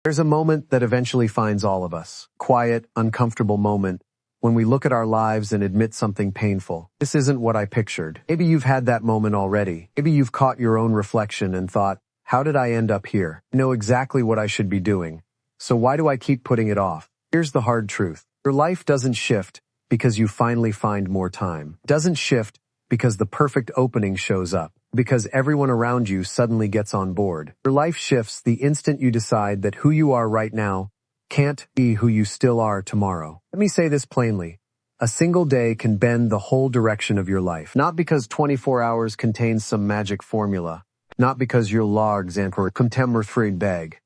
There's a moment that eventually finds all of us. Quiet, uncomfortable moment when we look at our lives and admit something painful. This isn't what I pictured. Maybe you've had that moment already. Maybe you've caught your own reflection and thought, how did I end up here? I know exactly what I should be doing. So why do I keep putting it off? Here's the hard truth. Your life doesn't shift because you finally find more time. It doesn't shift because the perfect opening shows up, because everyone around you suddenly gets on board. Your life shifts the instant you decide that who you are right now can't be who you still are tomorrow. Let me say this plainly. A single day can bend the whole direction of your life, not because 24 hours contains some magic formula, not because your logs and for contemmer bag.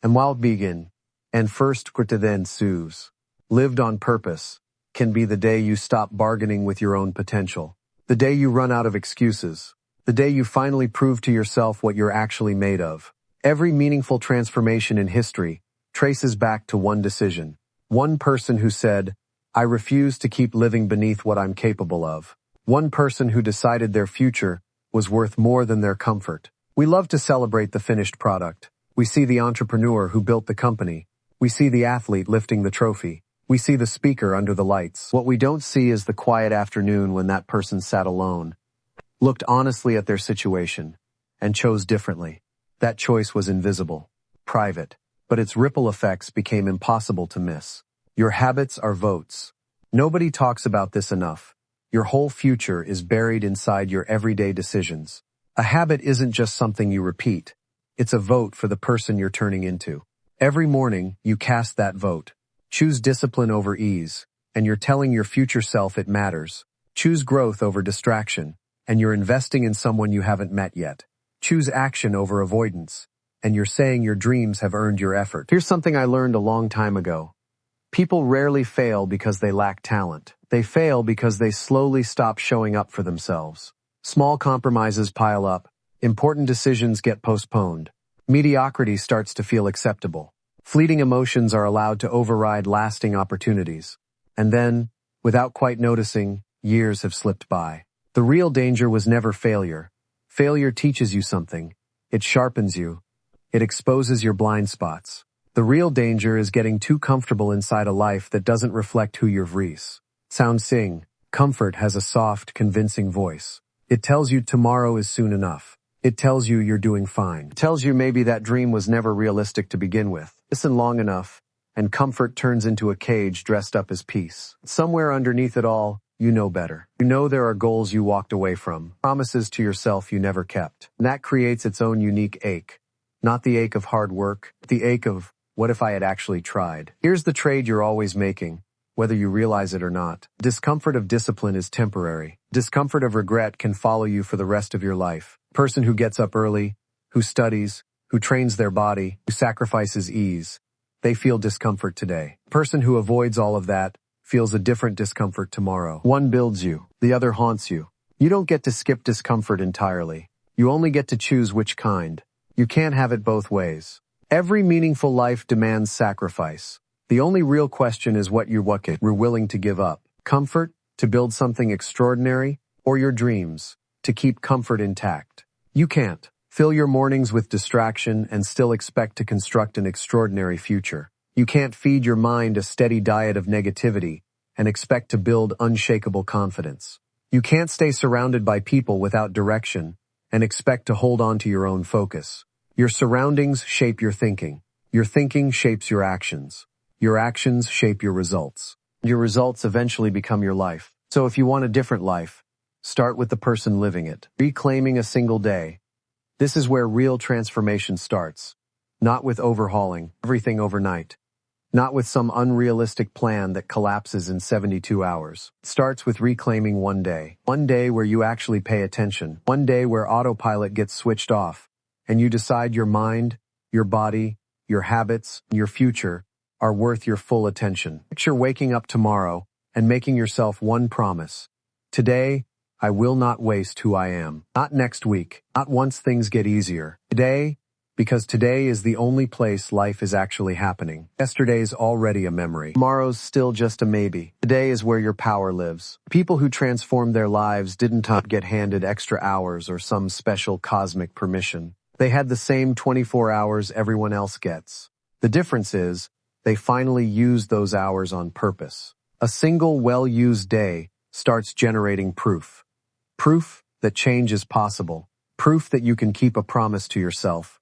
And while begin, and first then sues, lived on purpose, can be the day you stop bargaining with your own potential. The day you run out of excuses. The day you finally prove to yourself what you're actually made of. Every meaningful transformation in history traces back to one decision. One person who said, I refuse to keep living beneath what I'm capable of. One person who decided their future was worth more than their comfort. We love to celebrate the finished product. We see the entrepreneur who built the company. We see the athlete lifting the trophy. We see the speaker under the lights. What we don't see is the quiet afternoon when that person sat alone, looked honestly at their situation, and chose differently. That choice was invisible, private, but its ripple effects became impossible to miss. Your habits are votes. Nobody talks about this enough. Your whole future is buried inside your everyday decisions. A habit isn't just something you repeat. It's a vote for the person you're turning into. Every morning, you cast that vote. Choose discipline over ease, and you're telling your future self it matters. Choose growth over distraction, and you're investing in someone you haven't met yet. Choose action over avoidance, and you're saying your dreams have earned your effort. Here's something I learned a long time ago. People rarely fail because they lack talent. They fail because they slowly stop showing up for themselves. Small compromises pile up. Important decisions get postponed. Mediocrity starts to feel acceptable. Fleeting emotions are allowed to override lasting opportunities. And then, without quite noticing, years have slipped by. The real danger was never failure. Failure teaches you something. It sharpens you. It exposes your blind spots. The real danger is getting too comfortable inside a life that doesn't reflect who you're. Sound Sing. Comfort has a soft, convincing voice. It tells you tomorrow is soon enough. It tells you you're doing fine. It tells you maybe that dream was never realistic to begin with. Listen long enough, and comfort turns into a cage dressed up as peace. Somewhere underneath it all, you know better. You know there are goals you walked away from, promises to yourself you never kept. And that creates its own unique ache. Not the ache of hard work, but the ache of, what if I had actually tried? Here's the trade you're always making, whether you realize it or not. Discomfort of discipline is temporary. Discomfort of regret can follow you for the rest of your life. Person who gets up early, who studies, who trains their body, who sacrifices ease, they feel discomfort today. Person who avoids all of that feels a different discomfort tomorrow. One builds you, the other haunts you. You don't get to skip discomfort entirely. You only get to choose which kind. You can't have it both ways. Every meaningful life demands sacrifice. The only real question is what you're willing to give up. Comfort, to build something extraordinary, or your dreams, to keep comfort intact. You can't fill your mornings with distraction and still expect to construct an extraordinary future. You can't feed your mind a steady diet of negativity and expect to build unshakable confidence. You can't stay surrounded by people without direction and expect to hold on to your own focus. Your surroundings shape your thinking. Your thinking shapes your actions. Your actions shape your results. Your results eventually become your life. So if you want a different life, start with the person living it. Reclaiming a single day. This is where real transformation starts. Not with overhauling everything overnight. Not with some unrealistic plan that collapses in 72 hours. It starts with reclaiming one day. One day where you actually pay attention. One day where autopilot gets switched off, and you decide your mind, your body, your habits, your future are worth your full attention. Picture waking up tomorrow and making yourself one promise. Today, I will not waste who I am. Not next week, not once things get easier. Today, because today is the only place life is actually happening. Yesterday's already a memory. Tomorrow's still just a maybe. Today is where your power lives. People who transformed their lives didn't get handed extra hours or some special cosmic permission. They had the same 24 hours everyone else gets. The difference is, they finally use those hours on purpose. A single well-used day starts generating proof. Proof that change is possible. Proof that you can keep a promise to yourself.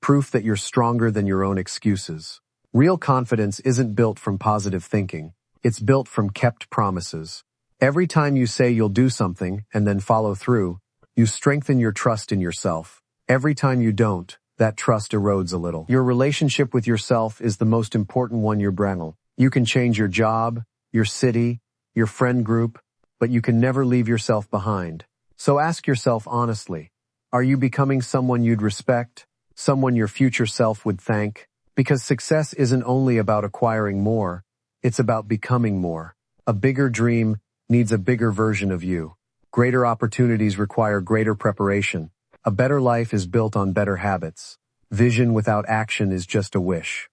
Proof that you're stronger than your own excuses. Real confidence isn't built from positive thinking. It's built from kept promises. Every time you say you'll do something and then follow through, you strengthen your trust in yourself. Every time you don't, that trust erodes a little. Your relationship with yourself is the most important one you're bringing. You can change your job, your city, your friend group, but you can never leave yourself behind. So ask yourself honestly, are you becoming someone you'd respect? Someone your future self would thank? Because success isn't only about acquiring more, it's about becoming more. A bigger dream needs a bigger version of you. Greater opportunities require greater preparation. A better life is built on better habits. Vision without action is just a wish.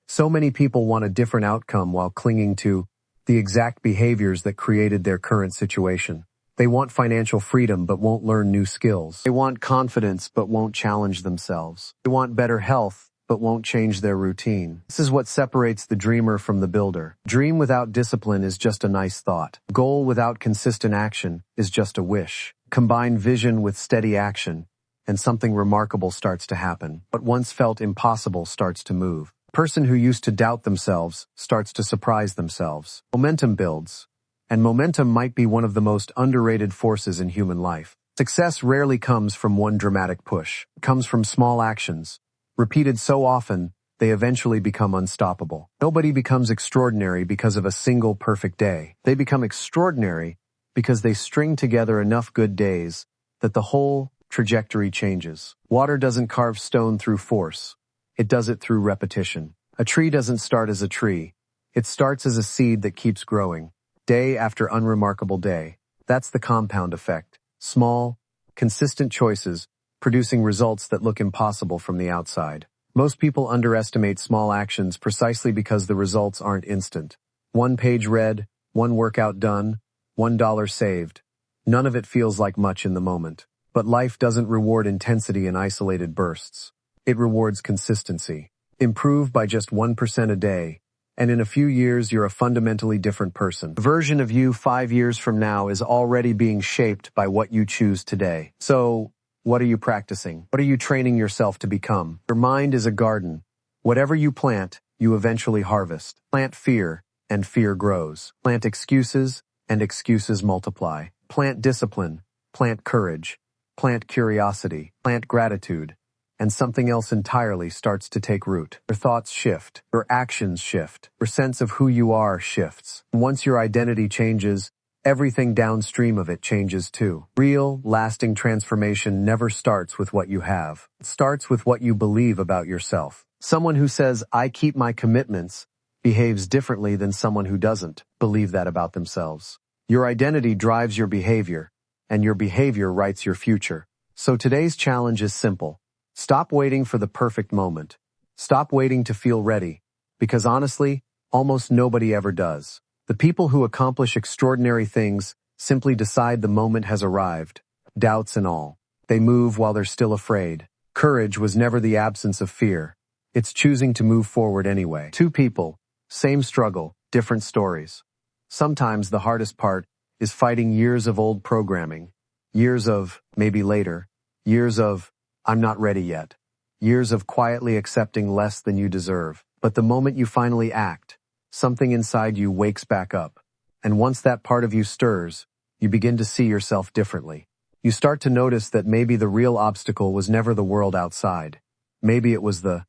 So many people want a different outcome while clinging to the exact behaviors that created their current situation. They want financial freedom but won't learn new skills. They want confidence but won't challenge themselves. They want better health but won't change their routine. This is what separates the dreamer from the builder. Dream without discipline is just a nice thought. Goal without consistent action is just a wish. Combine vision with steady action, and something remarkable starts to happen. What once felt impossible starts to move. A person who used to doubt themselves starts to surprise themselves. Momentum builds, and momentum might be one of the most underrated forces in human life. Success rarely comes from one dramatic push. It comes from small actions, repeated so often, they eventually become unstoppable. Nobody becomes extraordinary because of a single perfect day. They become extraordinary because they string together enough good days that the whole trajectory changes. Water doesn't carve stone through force. It does it through repetition. A tree doesn't start as a tree. It starts as a seed that keeps growing, day after unremarkable day. That's the compound effect. Small, consistent choices producing results that look impossible from the outside. Most people underestimate small actions precisely because the results aren't instant. 1 page read, 1 workout done, $1 saved. None of it feels like much in the moment. But life doesn't reward intensity in isolated bursts. It rewards consistency. Improve by just 1% a day, and in a few years you're a fundamentally different person. The version of you 5 years from now is already being shaped by what you choose today. So, what are you practicing? What are you training yourself to become? Your mind is a garden. Whatever you plant, you eventually harvest. Plant fear, and fear grows. Plant excuses, and excuses multiply. Plant discipline, plant courage, plant curiosity, plant gratitude, and something else entirely starts to take root. Your thoughts shift, your actions shift, your sense of who you are shifts. And once your identity changes, everything downstream of it changes too. Real, lasting transformation never starts with what you have. It starts with what you believe about yourself. Someone who says, "I keep my commitments," behaves differently than someone who doesn't believe that about themselves. Your identity drives your behavior, and your behavior writes your future. So today's challenge is simple. Stop waiting for the perfect moment. Stop waiting to feel ready, because honestly, almost nobody ever does. The people who accomplish extraordinary things simply decide the moment has arrived, doubts and all. They move while they're still afraid. Courage was never the absence of fear. It's choosing to move forward anyway. 2 people, same struggle, different stories. Sometimes the hardest part is fighting years of old programming, years of maybe later, years of I'm not ready yet, years of quietly accepting less than you deserve. But the moment you finally act, something inside you wakes back up. And once that part of you stirs, you begin to see yourself differently. You start to notice that maybe the real obstacle was never the world outside. Maybe it was the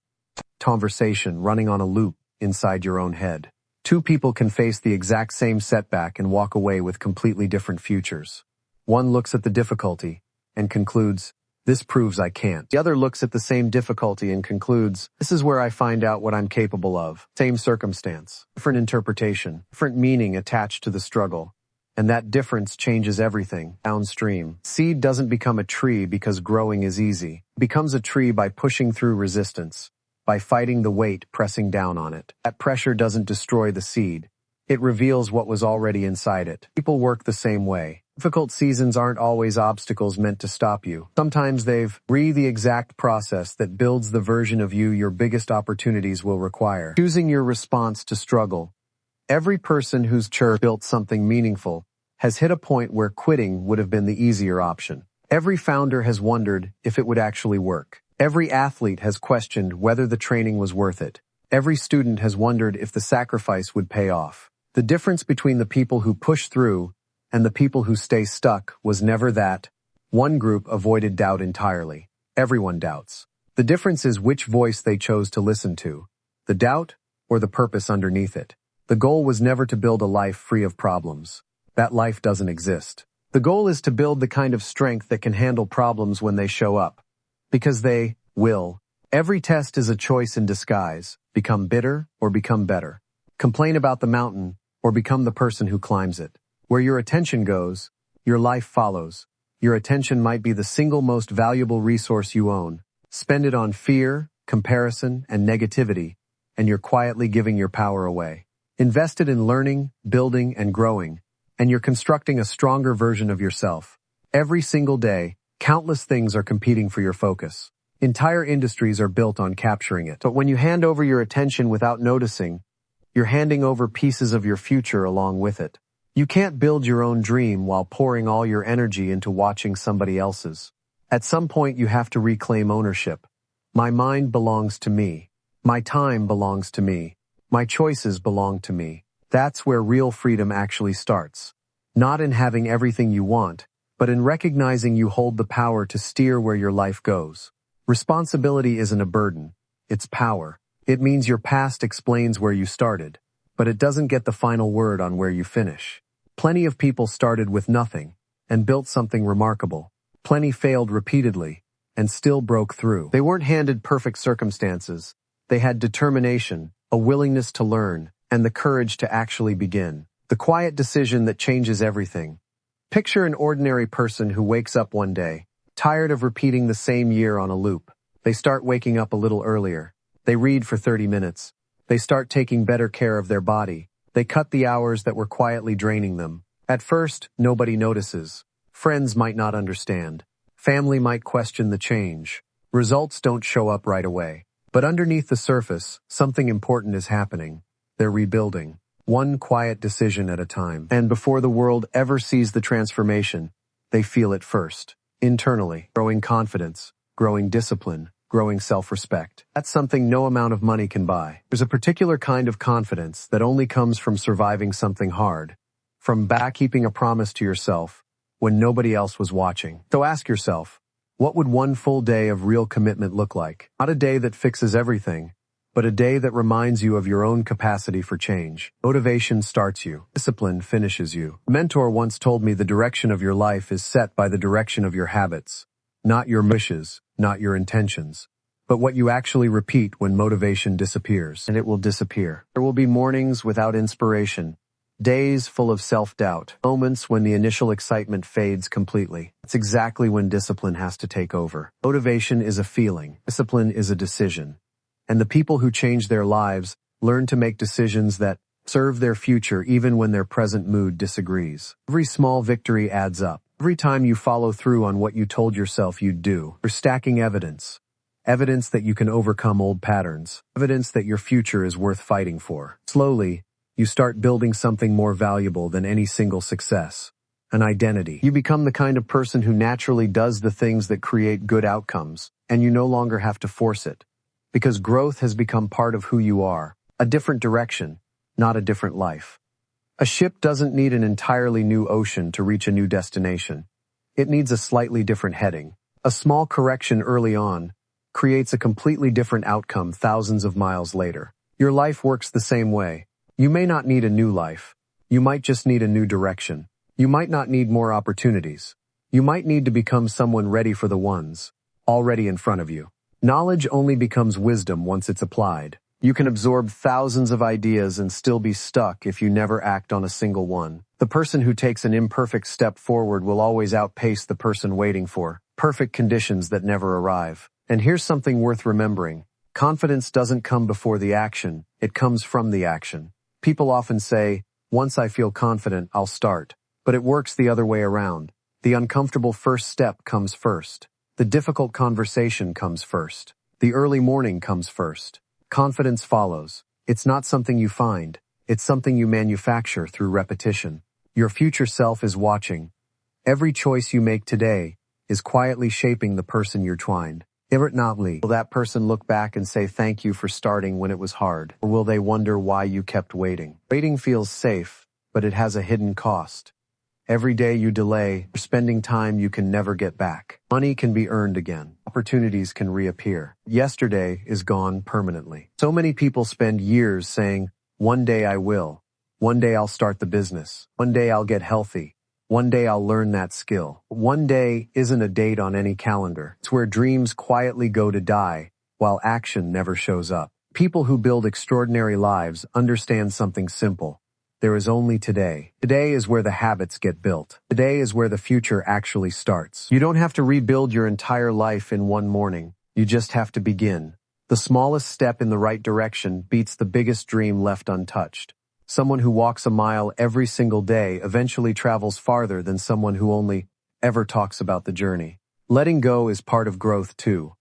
conversation running on a loop inside your own head. 2 people can face the exact same setback and walk away with completely different futures. One looks at the difficulty and concludes, "This proves I can't." The other looks at the same difficulty and concludes, "This is where I find out what I'm capable of." Same circumstance, different interpretation, different meaning attached to the struggle. And that difference changes everything downstream. Seed doesn't become a tree because growing is easy. It becomes a tree by pushing through resistance, by fighting the weight pressing down on it. That pressure doesn't destroy the seed. It reveals what was already inside it. People work the same way. Difficult seasons aren't always obstacles meant to stop you. Sometimes they've the exact process that builds the version of you your biggest opportunities will require. Choosing your response to struggle. Every person who's built something meaningful has hit a point where quitting would have been the easier option. Every founder has wondered if it would actually work. Every athlete has questioned whether the training was worth it. Every student has wondered if the sacrifice would pay off. The difference between the people who push through and the people who stay stuck was never that. One group avoided doubt entirely. Everyone doubts. The difference is which voice they chose to listen to, the doubt or the purpose underneath it. The goal was never to build a life free of problems. That life doesn't exist. The goal is to build the kind of strength that can handle problems when they show up. Because they will. Every test is a choice in disguise. Become bitter or become better. Complain about the mountain or become the person who climbs it. Where your attention goes, your life follows. Your attention might be the single most valuable resource you own. Spend it on fear, comparison, and negativity, and you're quietly giving your power away. Invest it in learning, building, and growing, and you're constructing a stronger version of yourself. Every single day, countless things are competing for your focus. Entire industries are built on capturing it. But when you hand over your attention without noticing, you're handing over pieces of your future along with it. You can't build your own dream while pouring all your energy into watching somebody else's. At some point, you have to reclaim ownership. My mind belongs to me. My time belongs to me. My choices belong to me. That's where real freedom actually starts. Not in having everything you want, but in recognizing you hold the power to steer where your life goes. Responsibility isn't a burden. It's power. It means your past explains where you started, but it doesn't get the final word on where you finish. Plenty of people started with nothing and built something remarkable. Plenty failed repeatedly and still broke through. They weren't handed perfect circumstances. They had determination, a willingness to learn, and the courage to actually begin. The quiet decision that changes everything. Picture an ordinary person who wakes up one day, tired of repeating the same year on a loop. They start waking up a little earlier. They read for 30 minutes. They start taking better care of their body. They cut the hours that were quietly draining them. At first, nobody notices. Friends might not understand. Family might question the change. Results don't show up right away. But underneath the surface, something important is happening. They're rebuilding. One quiet decision at a time. And before the world ever sees the transformation, they feel it first. Internally, growing confidence, growing discipline, growing self-respect. That's something no amount of money can buy. There's a particular kind of confidence that only comes from surviving something hard, from keeping a promise to yourself when nobody else was watching. So ask yourself, what would one full day of real commitment look like? Not a day that fixes everything, but a day that reminds you of your own capacity for change. Motivation starts you. Discipline finishes you. A mentor once told me the direction of your life is set by the direction of your habits, not your wishes, not your intentions, but what you actually repeat when motivation disappears. And it will disappear. There will be mornings without inspiration, days full of self-doubt, moments when the initial excitement fades completely. It's exactly when discipline has to take over. Motivation is a feeling. Discipline is a decision. And the people who change their lives learn to make decisions that serve their future even when their present mood disagrees. Every small victory adds up. Every time you follow through on what you told yourself you'd do, you're stacking evidence. Evidence that you can overcome old patterns. Evidence that your future is worth fighting for. Slowly, you start building something more valuable than any single success. An identity. You become the kind of person who naturally does the things that create good outcomes, and you no longer have to force it. Because growth has become part of who you are. A different direction, not a different life. A ship doesn't need an entirely new ocean to reach a new destination. It needs a slightly different heading. A small correction early on creates a completely different outcome thousands of miles later. Your life works the same way. You may not need a new life. You might just need a new direction. You might not need more opportunities. You might need to become someone ready for the ones already in front of you. Knowledge only becomes wisdom once it's applied. You can absorb thousands of ideas and still be stuck if you never act on a single one. The person who takes an imperfect step forward will always outpace the person waiting for perfect conditions that never arrive. And here's something worth remembering. Confidence doesn't come before the action, it comes from the action. People often say, Once I feel confident, I'll start. But it works the other way around. The uncomfortable first step comes first. The difficult conversation comes first. The early morning comes first. Confidence follows. It's not something you find. It's something you manufacture through repetition. Your future self is watching. Every choice you make today is quietly shaping the person you're twinned. Irritantly, will that person look back and say thank you for starting when it was hard? Or will they wonder why you kept waiting? Waiting feels safe, but it has a hidden cost. Every day you delay, you're spending time you can never get back. Money can be earned again. Opportunities can reappear. Yesterday is gone permanently. So many people spend years saying, one day I will. One day I'll start the business. One day I'll get healthy. One day I'll learn that skill. One day isn't a date on any calendar. It's where dreams quietly go to die, while action never shows up. People who build extraordinary lives understand something simple. There is only today. Today is where the habits get built. Today is where the future actually starts. You don't have to rebuild your entire life in one morning. You just have to begin. The smallest step in the right direction beats the biggest dream left untouched. Someone who walks a mile every single day eventually travels farther than someone who only ever talks about the journey. Letting go is part of growth too.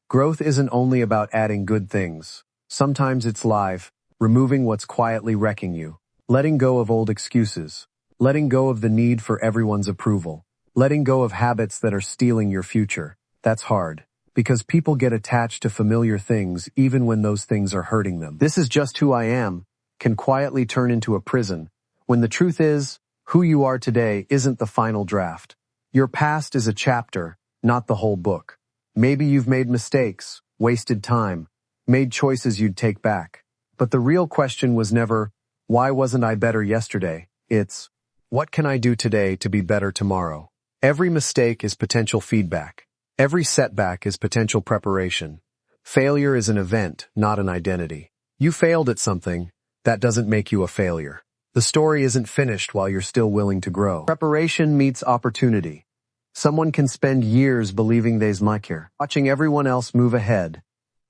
Growth isn't only about adding good things. Sometimes it's live, removing what's quietly wrecking you. Letting go of old excuses. Letting go of the need for everyone's approval. Letting go of habits that are stealing your future. That's hard, because people get attached to familiar things even when those things are hurting them. This is just who I am can quietly turn into a prison, when the truth is, who you are today isn't the final draft. Your past is a chapter, not the whole book. Maybe you've made mistakes, wasted time, made choices you'd take back. But the real question was never, why wasn't I better yesterday? It's, what can I do today to be better tomorrow? Every mistake is potential feedback. Every setback is potential preparation. Failure is an event, not an identity. You failed at something. That doesn't make you a failure. The story isn't finished while you're still willing to grow. Preparation meets opportunity. Someone can spend years believing they's luckier, watching everyone else move ahead,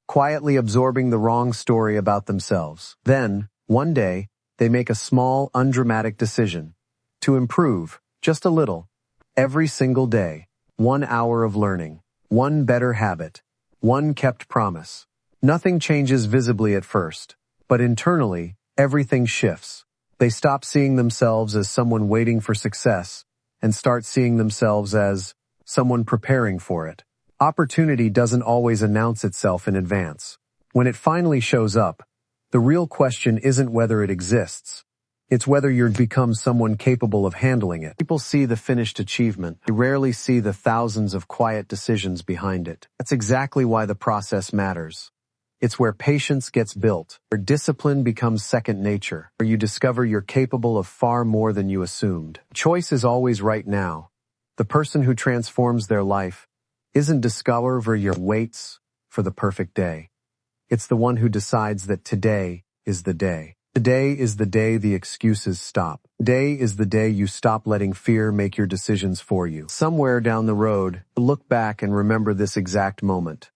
quietly absorbing the wrong story about themselves. Then, one day, they make a small, undramatic decision to improve, just a little, every single day. 1 hour of learning, one better habit, one kept promise. Nothing changes visibly at first, but internally, everything shifts. They stop seeing themselves as someone waiting for success and start seeing themselves as someone preparing for it. Opportunity doesn't always announce itself in advance. When it finally shows up, the real question isn't whether it exists. It's whether you've become someone capable of handling it. People see the finished achievement. They rarely see the thousands of quiet decisions behind it. That's exactly why the process matters. It's where patience gets built, where discipline becomes second nature, where you discover you're capable of far more than you assumed. Choice is always right now. The person who transforms their life isn't discover your waits for the perfect day. It's the one who decides that today is the day. Today is the day the excuses stop. Today is the day you stop letting fear make your decisions for you. Somewhere down the road, look back and remember this exact moment.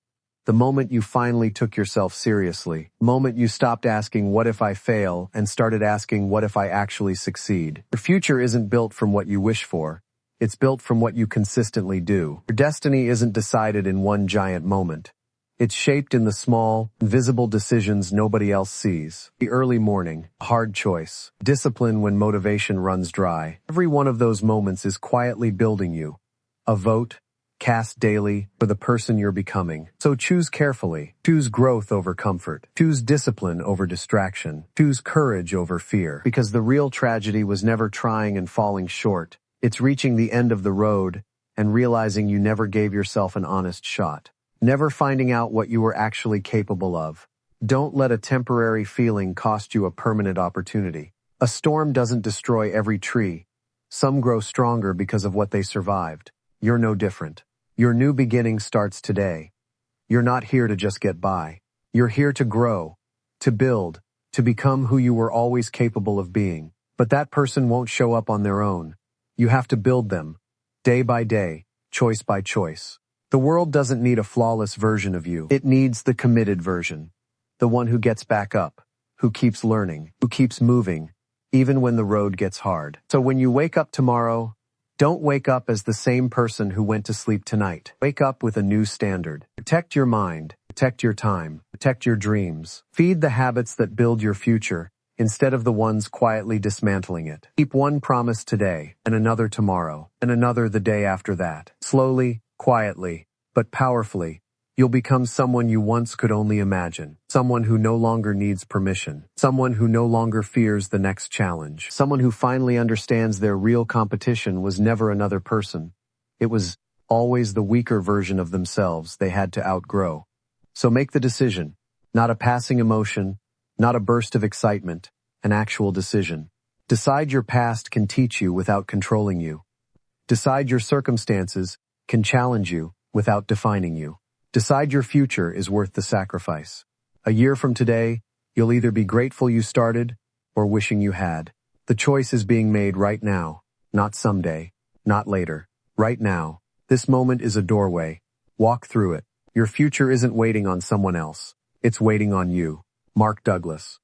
The moment you finally took yourself seriously. The moment you stopped asking, what if I fail, and started asking, what if I actually succeed? Your future isn't built from what you wish for. It's built from what you consistently do. Your destiny isn't decided in one giant moment. It's shaped in the small, invisible decisions nobody else sees. The early morning, a hard choice, discipline when motivation runs dry. Every one of those moments is quietly building you. A vote, cast daily for the person you're becoming. So choose carefully. Choose growth over comfort. Choose discipline over distraction. Choose courage over fear. Because the real tragedy was never trying and falling short. It's reaching the end of the road and realizing you never gave yourself an honest shot. Never finding out what you were actually capable of. Don't let a temporary feeling cost you a permanent opportunity. A storm doesn't destroy every tree. Some grow stronger because of what they survived. You're no different. Your new beginning starts today. You're not here to just get by. You're here to grow, to build, to become who you were always capable of being. But that person won't show up on their own. You have to build them, day by day, choice by choice. The world doesn't need a flawless version of you. It needs the committed version. The one who gets back up, who keeps learning, who keeps moving, even when the road gets hard. So when you wake up tomorrow, don't wake up as the same person who went to sleep tonight. Wake up with a new standard. Protect your mind, protect your time, protect your dreams. Feed the habits that build your future instead of the ones quietly dismantling it. Keep one promise today, and another tomorrow, and another the day after that. Slowly, quietly, but powerfully, you'll become someone you once could only imagine. Someone who no longer needs permission. Someone who no longer fears the next challenge. Someone who finally understands their real competition was never another person. It was always the weaker version of themselves they had to outgrow. So make the decision. Not a passing emotion, not a burst of excitement, an actual decision. Decide your past can teach you without controlling you. Decide your circumstances can challenge you without defining you. Decide your future is worth the sacrifice. A year from today, you'll either be grateful you started or wishing you had. The choice is being made right now, not someday, not later. Right now, this moment is a doorway. Walk through it. Your future isn't waiting on someone else. It's waiting on you. Mark Douglas.